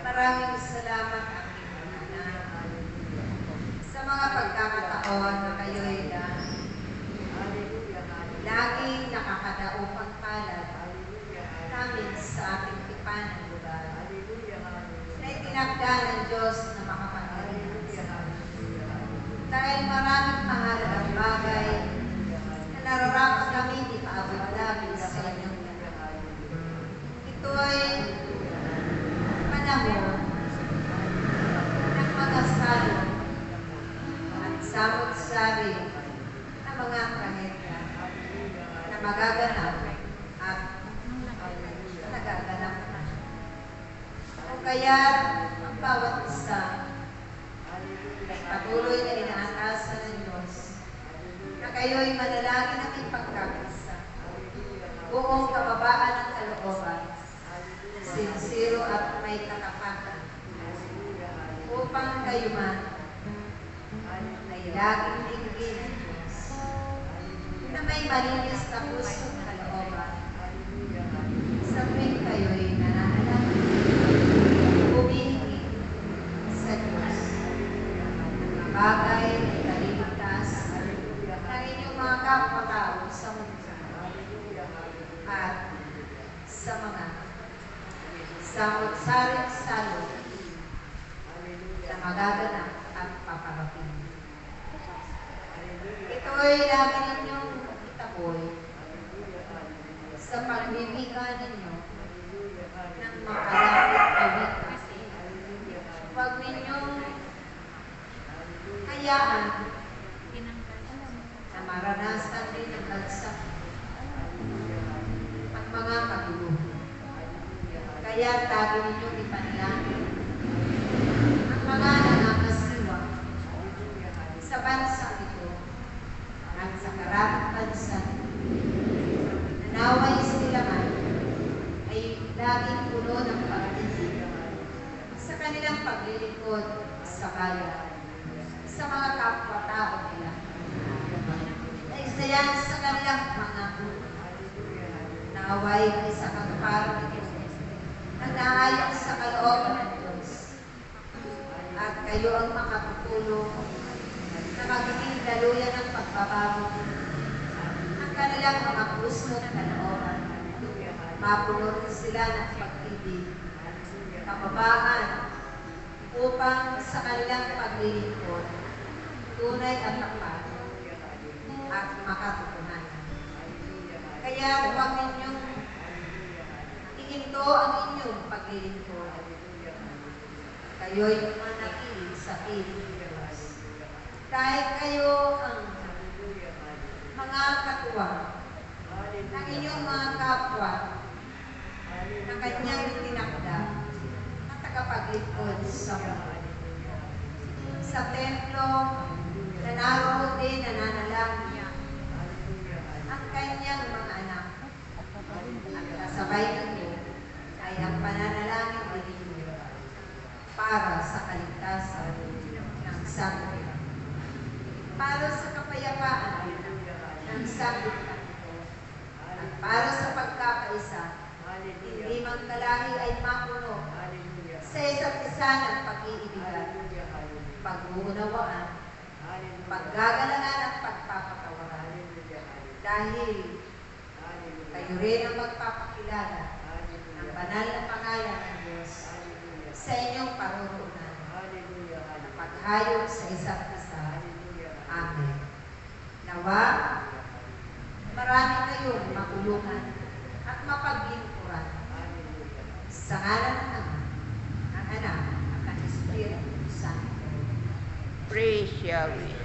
Maraming salamat aking Ama sa mga pagkakataon na kayo'y laging nakakadaupang palad namin sa ating tipan ng lugar na itinakda ng Diyos na makapangyarihan. Dahil maraming mahalagang bagay na nararapat kami ipaabot namin sa inyong lugar. Ito'y panahon ng mga salo at samot-sari na mga trahedya na magaganap at nagaganap na. O kaya ang bawat isa ay patuloy na inaatasan ng Diyos na kayo'y manalangin ng ipagkakasa, buong kababaan ng kalooban, sincero at may katapatan, upang kayo man ay laging dinggin ng Diyos na may malinis na pusong kalooban sa tuwing kayo'y nananalangin, humihingi sa Diyos ng bagay na ikaligtas ng inyong mga kapwa-tao sa mundo at sa mga samot-saring salo na magaganap at paparating. Ito'y lagi ninyong itaboy sa pagmimika ninyo ng makalapit kawitan. Huwag ninyong hayaan na maranasan din ng bagsak at mga kaguluhan. Kaya lagi ninyong ipanalangin ang mga nangangasiwa sa bansang ito at sa karaming bansa. Naway sila man ay laging puno ng pag-ibig sa kanilang paglilingkod sa bayan, sa mga kapwa-tao nila. Naisayan sa kanilang mga naway ay sa katuparan nito ang naayon sa kalooban ng Diyos. At kayo ang makatutulong na magiging daluyan ng pagbabago ang kanilang mga puso at kalooban. Mapuno rin sila ng pag-ibig, kababaan, upang sa kanilang paglilingkod, tunay at tapat at makatutunan. Kaya huwag ninyong ihinto ang inyong paglilingkod. Kayo'y manatili sa piling ng Diyos. Dahil kayo ang mga katuwang ng inyong mga kapwa na kanyang tinakda na tagapaglingkod sa mundo. Sa templo, na naroon din nananalangin ang kanyang mga anak. At kasabay nito ay ang pananalangin din para sa kaligtasan ng sanlibutan, para sa kapayapaan ng sanlibutan ito, at para sa pagkakaisa, hindi mang kalahi ay mapuno sa isa't isa ng pag-iibigan, pag-uunawaan, paggagalangan at pagpapatawaran. Dahil kayo rin ang magpapakilala ng banal na pangalan ng Diyos sa inyong parurunan na paghayog sa isa't isa. Amen. Nawa, marami kayong matulungan at mapaglingkuran sa ngalan ng Ama, ng Anak, at ng Espiritu Santo. Praise Yahweh.